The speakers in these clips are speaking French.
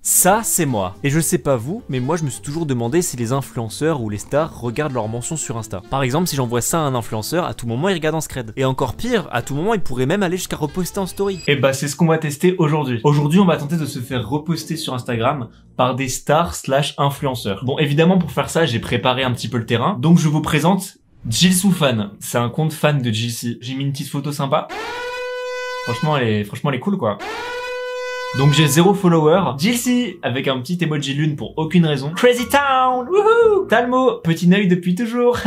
Ça, c'est moi. Et je sais pas vous, mais moi je me suis toujours demandé si les influenceurs ou les stars regardent leurs mentions sur Insta. Par exemple, si j'envoie ça à un influenceur, à tout moment il regarde en scred. Et encore pire, à tout moment il pourrait même aller jusqu'à reposter en story. Et bah c'est ce qu'on va tester aujourd'hui. Aujourd'hui on va tenter de se faire reposter sur Instagram par des stars / influenceurs. Bon évidemment pour faire ça j'ai préparé un petit peu le terrain. Donc je vous présente Jilsou Fan. C'est un compte fan de Jilsy. J'ai mis une petite photo sympa. Franchement elle est cool quoi. Donc j'ai 0 follower. Jilsy avec un petit emoji lune pour aucune raison. Crazy Town, wouhou. Talmo, petit œil depuis toujours.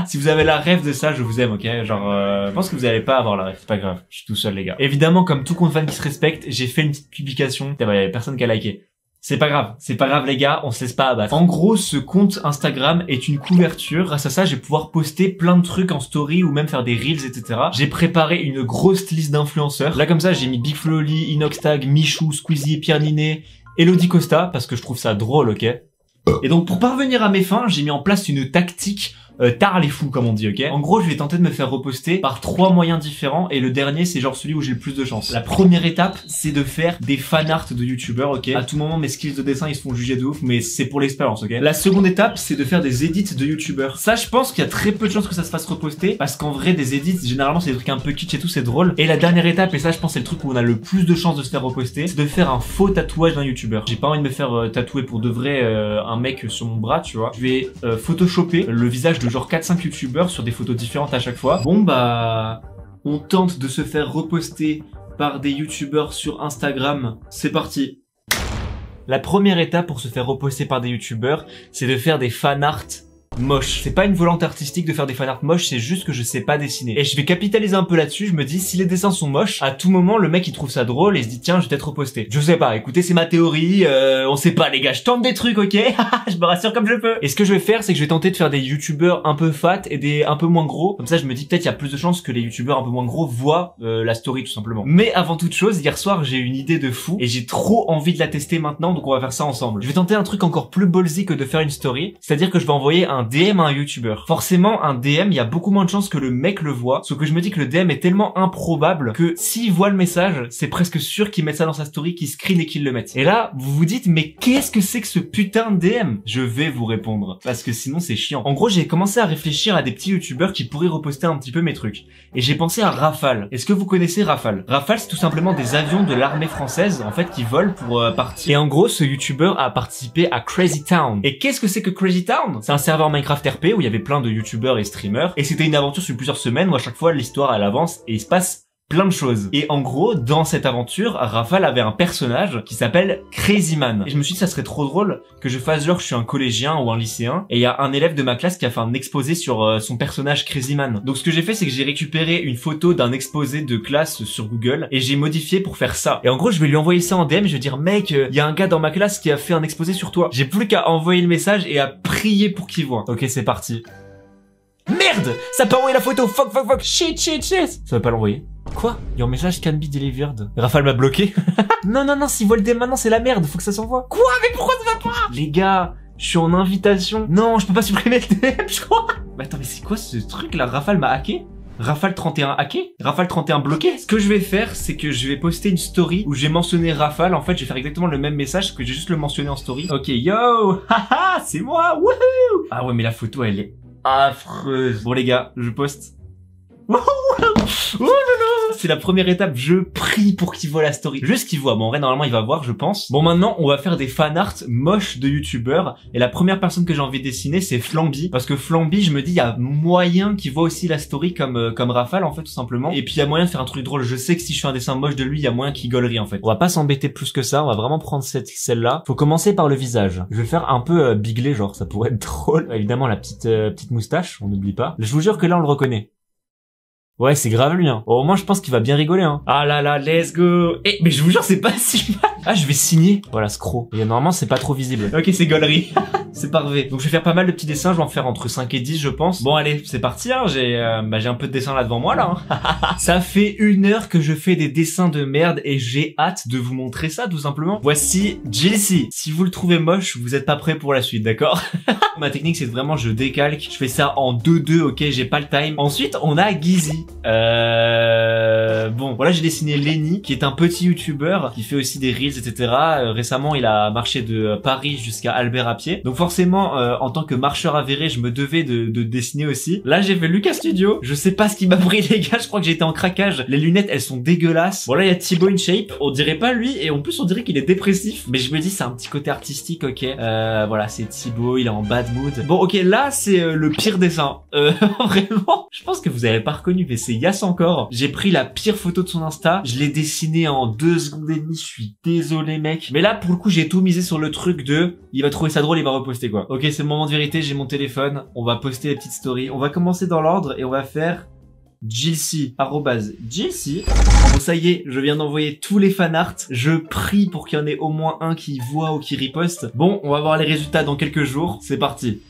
Si vous avez la rêve de ça, je vous aime, ok. Genre, je pense que vous allez pas avoir la rêve, c'est pas grave. Je suis tout seul les gars. Évidemment, comme tout compte fan qui se respecte, j'ai fait une petite publication. Il y avait personne qui a liké. C'est pas grave les gars, on se laisse pas abattre. En gros, ce compte Instagram est une couverture. Grâce à ça, je vais pouvoir poster plein de trucs en story ou même faire des reels, etc. J'ai préparé une grosse liste d'influenceurs. Là comme ça, j'ai mis Big Flo Oli, Inoxtag, Michou, Squeezie, Pierre Ninet, Elodie Costa, parce que je trouve ça drôle, ok. Et donc pour parvenir à mes fins, j'ai mis en place une tactique tard les fous comme on dit, ok. En gros, je vais tenter de me faire reposter par 3 moyens différents et le dernier c'est genre celui où j'ai le plus de chance. La première étape, c'est de faire des fanarts de youtubeurs, ok. À tout moment mes skills de dessin ils se font juger de ouf, mais c'est pour l'expérience, ok. La seconde étape, c'est de faire des edits de youtubeurs. Ça, je pense qu'il y a très peu de chances que ça se fasse reposter parce qu'en vrai des edits, généralement c'est des trucs un peu kitsch et tout, c'est drôle. Et la dernière étape, et ça je pense c'est le truc où on a le plus de chances de se faire reposter, c'est de faire un faux tatouage d'un youtubeur. J'ai pas envie de me faire tatouer pour de vrai un mec sur mon bras, tu vois. Je vais photoshopper le visage de genre 4-5 youtubeurs sur des photos différentes à chaque fois. Bon bah, on tente de se faire reposter par des youtubeurs sur Instagram. C'est parti. La première étape pour se faire reposter par des youtubeurs, c'est de faire des fanarts moche. C'est pas une volonté artistique de faire des fanarts moches, c'est juste que je sais pas dessiner. Et je vais capitaliser un peu là-dessus, je me dis si les dessins sont moches, à tout moment le mec il trouve ça drôle et se dit tiens je vais peut-être reposter. Je sais pas, écoutez c'est ma théorie, on sait pas les gars, je tente des trucs ok. Je me rassure comme je peux. Et ce que je vais faire c'est que je vais tenter de faire des youtubeurs un peu fat et des un peu moins gros. Comme ça je me dis peut-être il y a plus de chances que les youtubeurs un peu moins gros voient la story tout simplement. Mais avant toute chose, hier soir j'ai eu une idée de fou et j'ai trop envie de la tester maintenant, donc on va faire ça ensemble. Je vais tenter un truc encore plus ballsy que de faire une story, c'est-à-dire que je vais envoyer un DM à un youtubeur. Forcément, un DM, il y a beaucoup moins de chances que le mec le voit, sauf que je me dis que le DM est tellement improbable que s'il voit le message, c'est presque sûr qu'il mette ça dans sa story, qu'il screen et qu'il le mette. Et là, vous vous dites, mais qu'est-ce que c'est que ce putain de DM? Je vais vous répondre, parce que sinon c'est chiant. En gros, j'ai commencé à réfléchir à des petits youtubeurs qui pourraient reposter un petit peu mes trucs. Et j'ai pensé à Rafale. Est-ce que vous connaissez Rafale? Rafale, c'est tout simplement des avions de l'armée française, en fait, qui volent pour partir. Et en gros, ce youtubeur a participé à Crazy Town. Et qu'est-ce que c'est que Crazy Town? C'est un serveur Minecraft RP où il y avait plein de youtubeurs et streamers et c'était une aventure sur plusieurs semaines où à chaque fois l'histoire elle avance et il se passe plein de choses. Et en gros, dans cette aventure, Rafale avait un personnage qui s'appelle Crazy Man. Et je me suis dit ça serait trop drôle que je fasse genre je suis un collégien ou un lycéen et il y a un élève de ma classe qui a fait un exposé sur son personnage Crazy Man. Donc ce que j'ai fait c'est que j'ai récupéré une photo d'un exposé de classe sur Google et j'ai modifié pour faire ça. Et en gros, je vais lui envoyer ça en DM, je vais dire mec, il y a un gars dans ma classe qui a fait un exposé sur toi. J'ai plus qu'à envoyer le message et à prier pour qu'il voit. Ok, c'est parti. Merde! Ça a pas envoyé la photo! Fuck! Shit! Ça va pas l'envoyer. Quoi? Your message can be delivered. Rafale m'a bloqué. Non, s'il voit le DM maintenant, c'est la merde, faut que ça s'envoie. Quoi? Mais pourquoi ça va pas? Les gars, je suis en invitation. Non, je peux pas supprimer le DM, je crois. Mais attends, mais c'est quoi ce truc là? Rafale m'a hacké? Rafale 31 hacké? Rafale 31 bloqué? Ce que je vais faire, c'est que je vais poster une story où j'ai mentionné Rafale. En fait, je vais faire exactement le même message que j'ai juste le mentionné en story. Ok, yo! Haha, c'est moi! Wouhou! Ah ouais, mais la photo, elle est affreuse. Bon les gars, je poste. Oh là là, c'est la première étape, je prie pour qu'il voit la story. Juste qu'il voit, bon en vrai normalement il va voir je pense. Bon maintenant on va faire des fanarts moches de youtubeurs. Et la première personne que j'ai envie de dessiner c'est Flamby. Parce que Flamby je me dis il y a moyen qu'il voit aussi la story comme Rafale en fait tout simplement. Et puis il y a moyen de faire un truc drôle, je sais que si je fais un dessin moche de lui il y a moyen qu'il gaulerie en fait. On va pas s'embêter plus que ça, on va vraiment prendre celle-là. Faut commencer par le visage. Je vais faire un peu biglé genre ça pourrait être drôle. Évidemment la petite moustache, on n'oublie pas. Je vous jure que là on le reconnaît. Ouais, c'est grave lui, hein. Au moins, je pense qu'il va bien rigoler, hein. Ah là là, let's go. Eh, mais je vous jure, c'est pas si mal. Ah, je vais signer. Voilà, scroll. Et normalement, c'est pas trop visible. Ok, c'est gaulerie. c'est parfait. Donc je vais faire pas mal de petits dessins, je vais en faire entre 5 et 10 je pense. Bon allez, c'est parti hein, j'ai un peu de dessin là devant moi là. Hein. Ça fait 1 heure que je fais des dessins de merde et j'ai hâte de vous montrer ça tout simplement. Voici Jilcy. Si vous le trouvez moche, vous êtes pas prêt pour la suite, d'accord? Ma technique c'est vraiment je décalque, je fais ça en 2-2, ok, j'ai pas le time. Ensuite on a Gizzy. Bon voilà, j'ai dessiné Lenny qui est un petit youtubeur qui fait aussi des reels etc. Récemment il a marché de Paris jusqu'à Albert à pied. Donc forcément en tant que marcheur avéré je me devais de dessiner aussi. Là j'ai fait Lucas Studio. Je sais pas ce qui m'a pris les gars, je crois que j'étais en craquage. Les lunettes elles sont dégueulasses. Bon là il y a Thibaut InShape. On dirait pas lui et en plus on dirait qu'il est dépressif. Mais je me dis c'est un petit côté artistique, ok. Voilà c'est Thibaut, il est en bad mood. Bon ok là c'est le pire dessin. Vraiment. Je pense que vous avez pas reconnu mais c'est Yass encore. J'ai pris la pire photo de son Insta. Je l'ai dessiné en 2 secondes et demie. Je suis désolé mec. Mais là pour le coup j'ai tout misé sur le truc de il va trouver ça drôle, il va reposter quoi. Ok c'est le moment de vérité, j'ai mon téléphone. On va poster les petites stories. On va commencer dans l'ordre et on va faire Jilcy, @Jilcy. Bon ça y est, je viens d'envoyer tous les fanarts. Je prie pour qu'il y en ait au moins un qui voit ou qui riposte. Bon, on va voir les résultats dans quelques jours. C'est parti.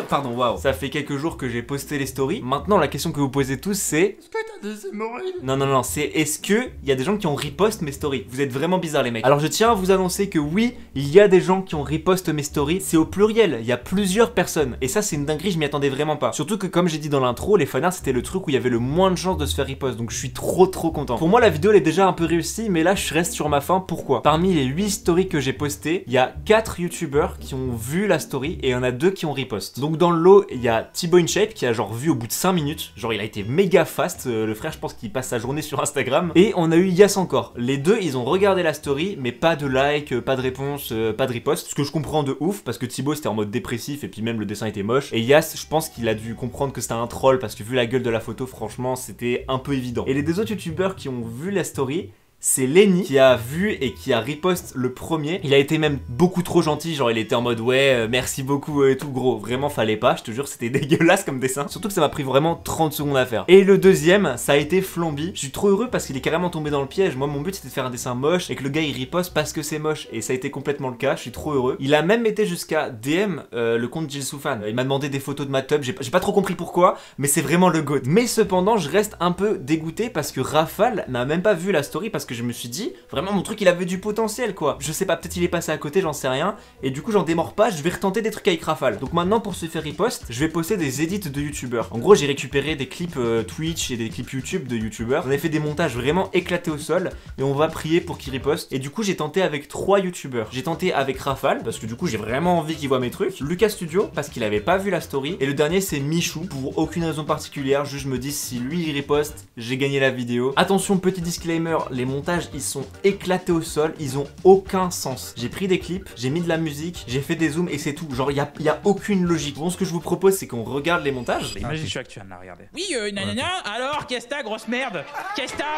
Pardon, waouh. Ça fait quelques jours que j'ai posté les stories. Maintenant, la question que vous posez tous, c'est est-ce que t'as des hémorroïdes? Non, c'est est-ce que il y a des gens qui ont riposte mes stories? Vous êtes vraiment bizarres les mecs. Alors je tiens à vous annoncer que oui, il y a des gens qui ont riposte mes stories. C'est au pluriel, il y a plusieurs personnes. Et ça c'est une dinguerie, je m'y attendais vraiment pas. Surtout que comme j'ai dit dans l'intro, les fanarts c'était le truc où il y avait le moins de chances de se faire riposte. Donc je suis trop content. Pour moi la vidéo elle est déjà un peu réussie, mais là je reste sur ma faim. Pourquoi? Parmi les 8 stories que j'ai postées, il y a 4 youtubeurs qui ont vu la story et il y en a 2 qui ont riposte. Donc dans le lot, il y a Thibaut InShape qui a genre vu au bout de 5 minutes. Genre il a été méga fast, le frère je pense qu'il passe sa journée sur Instagram. Et on a eu Yass encore. Les deux ils ont regardé la story mais pas de like, pas de réponse, pas de riposte. Ce que je comprends de ouf parce que Thibaut c'était en mode dépressif et puis même le dessin était moche. Et Yass je pense qu'il a dû comprendre que c'était un troll parce que vu la gueule de la photo franchement c'était un peu évident. Et les deux autres youtubeurs qui ont vu la story, c'est Lenny qui a vu et qui a riposte le premier. Il a été même beaucoup trop gentil, genre il était en mode ouais merci beaucoup et tout gros. Vraiment fallait pas, je te jure c'était dégueulasse comme dessin. Surtout que ça m'a pris vraiment 30 secondes à faire. Et le deuxième, ça a été Flamby. Je suis trop heureux parce qu'il est carrément tombé dans le piège. Moi mon but c'était de faire un dessin moche et que le gars il riposte parce que c'est moche. Et ça a été complètement le cas, je suis trop heureux. Il a même été jusqu'à DM le compte Jilsoufan. Il m'a demandé des photos de ma tub, j'ai pas trop compris pourquoi, mais c'est vraiment le goat. Mais cependant je reste un peu dégoûté parce que Rafale n'a même pas vu la story parce que je me suis dit, vraiment mon truc il avait du potentiel quoi. Je sais pas, peut-être il est passé à côté, j'en sais rien. Et du coup j'en démords pas, je vais retenter des trucs avec Rafale. Donc maintenant pour se faire riposte, je vais poster des edits de youtubeurs. En gros j'ai récupéré des clips Twitch et des clips YouTube de youtubeurs. J'en ai fait des montages vraiment éclatés au sol. Et on va prier pour qu'ils ripostent. Et du coup j'ai tenté avec 3 youtubeurs. J'ai tenté avec Rafale, parce que du coup j'ai vraiment envie qu'il voit mes trucs. Lucas Studio, parce qu'il avait pas vu la story. Et le dernier c'est Michou, pour aucune raison particulière. Juste je me dis si lui il riposte, j'ai gagné la vidéo. Attention petit disclaimer, les montages ils sont éclatés au sol, ils ont aucun sens. J'ai pris des clips, j'ai mis de la musique, j'ai fait des zooms et c'est tout. Genre y a aucune logique. Bon ce que je vous propose c'est qu'on regarde les montages. Imagine je suis actuel là, regardez. Oui nanana, alors qu'est-ce que t'as grosse merde? Qu'est-ce que t'as?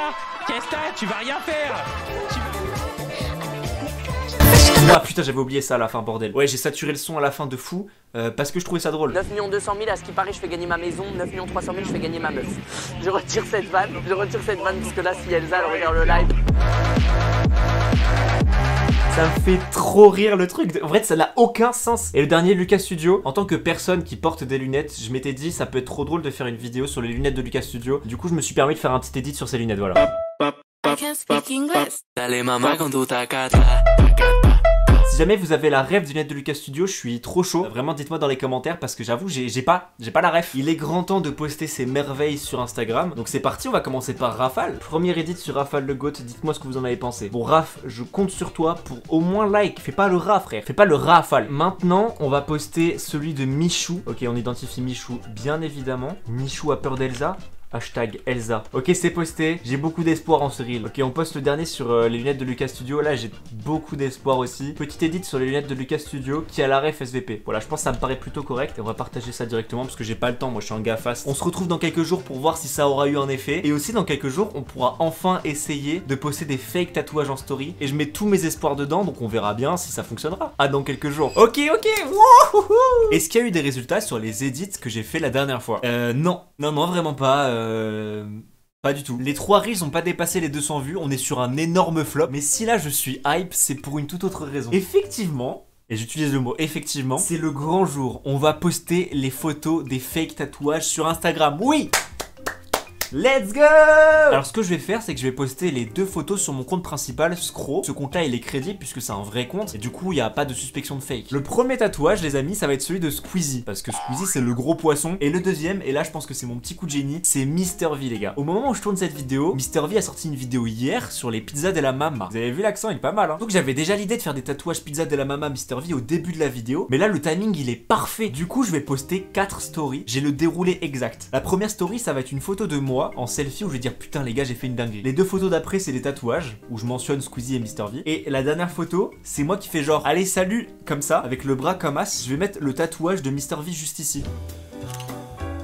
Tu vas rien faire. Ah putain j'avais oublié ça à la fin bordel. Ouais j'ai saturé le son à la fin de fou parce que je trouvais ça drôle. 9 200 000 à ce qui paraît je fais gagner ma maison, 9 300 000 je fais gagner ma meuf. Je retire cette vanne parce que là si Elsa elle regarde le live. Ça me fait trop rire le truc. En fait ça n'a aucun sens. Et le dernier Lucas Studio, en tant que personne qui porte des lunettes, je m'étais dit ça peut être trop drôle de faire une vidéo sur les lunettes de Lucas Studio. Du coup je me suis permis de faire un petit edit sur ces lunettes, voilà. Si jamais vous avez la ref du lunettes de Lucas Studio, je suis trop chaud. Vraiment dites-moi dans les commentaires parce que j'avoue j'ai pas la ref. Il est grand temps de poster ces merveilles sur Instagram. Donc c'est parti, on va commencer par Rafale. Premier edit sur Rafale le GOAT, dites-moi ce que vous en avez pensé. Bon Raf, je compte sur toi pour au moins like. Fais pas le Raf frère, fais pas le Rafale. Maintenant on va poster celui de Michou. Ok on identifie Michou bien évidemment. Michou a peur d'Elsa. Hashtag Elsa. Ok c'est posté, j'ai beaucoup d'espoir en ce reel. Ok on poste le dernier sur les lunettes de Lucas Studio. Là j'ai beaucoup d'espoir aussi. Petit edit sur les lunettes de Lucas Studio qui a la ref SVP. Voilà je pense que ça me paraît plutôt correct. Et on va partager ça directement parce que j'ai pas le temps, moi je suis en gafas. On se retrouve dans quelques jours pour voir si ça aura eu un effet. Et aussi dans quelques jours on pourra enfin essayer de poster des fake tatouages en story. Et je mets tous mes espoirs dedans donc on verra bien si ça fonctionnera. À dans quelques jours. Ok wouhou. Est-ce qu'il y a eu des résultats sur les edits que j'ai fait la dernière fois? Non vraiment pas. Pas du tout. Les 3 reels n'ont pas dépassé les 200 vues, on est sur un énorme flop. Mais si là je suis hype, c'est pour une toute autre raison. Effectivement, Et j'utilise le mot effectivement. C'est le grand jour. On va poster les photos des fake tatouages sur Instagram. Oui! Let's go! Alors ce que je vais faire, c'est que je vais poster les 2 photos sur mon compte principal, Scro. Ce compte là il est crédible puisque c'est un vrai compte et du coup il n'y a pas de suspicion de fake. Le premier tatouage les amis, ça va être celui de Squeezie, parce que Squeezie c'est le gros poisson. Et le deuxième, et là je pense que c'est mon petit coup de génie, c'est Mr V les gars. Au moment où je tourne cette vidéo, Mr V a sorti une vidéo hier sur les pizzas de la mama. Vous avez vu l'accent, il est pas mal hein. Donc j'avais déjà l'idée de faire des tatouages pizza de la mama Mr V au début de la vidéo, mais là le timing il est parfait. Du coup je vais poster 4 stories, j'ai le déroulé exact. La première story ça va être une photo de moi en selfie où je vais dire putain les gars j'ai fait une dinguerie. Les 2 photos d'après c'est des tatouages où je mentionne Squeezie et Mr V. Et la dernière photo c'est moi qui fais genre allez salut comme ça avec le bras comme as. Je vais mettre le tatouage de Mr V juste ici.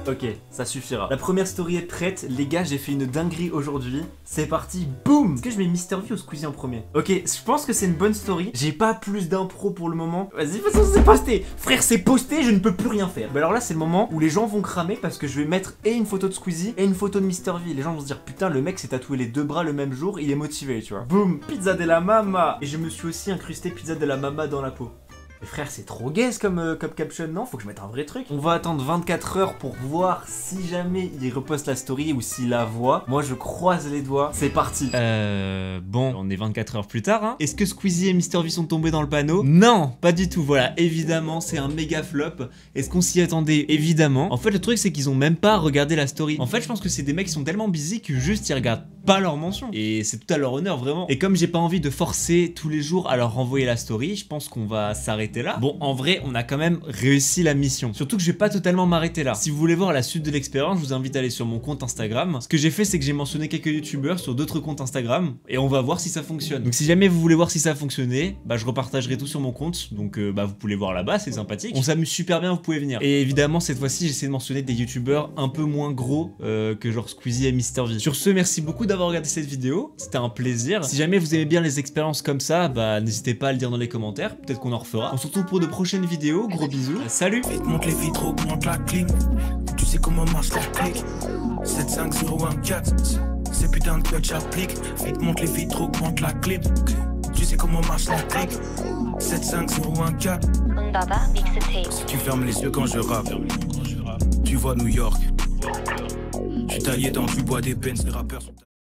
Ok, ça suffira. La première story est prête. Les gars, j'ai fait une dinguerie aujourd'hui. C'est parti, boum! Est-ce que je mets Mr V ou Squeezie en premier? Ok, je pense que c'est une bonne story. J'ai pas plus d'impro pour le moment. Vas-y, de toute façon, c'est posté. Frère, c'est posté, je ne peux plus rien faire. Bah alors là, c'est le moment où les gens vont cramer parce que je vais mettre et une photo de Squeezie et une photo de Mr V. Les gens vont se dire, putain, le mec s'est tatoué les 2 bras le même jour, il est motivé, tu vois. Boum, pizza de la mama. Et je me suis aussi incrusté pizza de la mama dans la peau. Mais frère, c'est trop gaze comme caption, non? Faut que je mette un vrai truc. On va attendre 24 heures pour voir si jamais il reposte la story ou s'il la voit. Moi, je croise les doigts. C'est parti. Bon, on est 24 heures plus tard, hein. Est-ce que Squeezie et Mr V sont tombés dans le panneau? Non, pas du tout. Voilà, évidemment, c'est un méga flop. Est-ce qu'on s'y attendait? Évidemment. En fait, le truc, c'est qu'ils ont même pas regardé la story. En fait, je pense que c'est des mecs qui sont tellement busy que juste ils regardent pas leur mention. Et c'est tout à leur honneur, vraiment. Et comme j'ai pas envie de forcer tous les jours à leur renvoyer la story, je pense qu'on va s'arrêter là. Bon, en vrai, on a quand même réussi la mission. Surtout que je vais pas totalement m'arrêter là. Si vous voulez voir la suite de l'expérience, je vous invite à aller sur mon compte Instagram. Ce que j'ai fait, c'est que j'ai mentionné quelques youtubeurs sur d'autres comptes Instagram et on va voir si ça fonctionne. Donc si jamais vous voulez voir si ça fonctionnait, bah je repartagerai tout sur mon compte. Donc bah vous pouvez voir là-bas, c'est sympathique. On s'amuse super bien, vous pouvez venir. Et évidemment, cette fois-ci, j'essaie de mentionner des youtubeurs un peu moins gros que genre Squeezie et Mr V. Sur ce, merci beaucoup d'avoir regardé cette vidéo. C'était un plaisir. Si jamais vous aimez bien les expériences comme ça, bah n'hésitez pas à le dire dans les commentaires. Peut-être qu'on en refera. On se retrouve pour de prochaines vidéos. Gros bisous. Salut. Monte les vitres, augmente la clim. Tu sais comment marche la clique. 75014. Ces putains de codes j'applique. Vite monte les vitres, augmente la clim. Tu sais comment marche la clique. 75014. Si tu fermes les yeux quand je rappe, tu vois New York. Je suis taillé dans du bois d'ébène, ces rappeurs sont...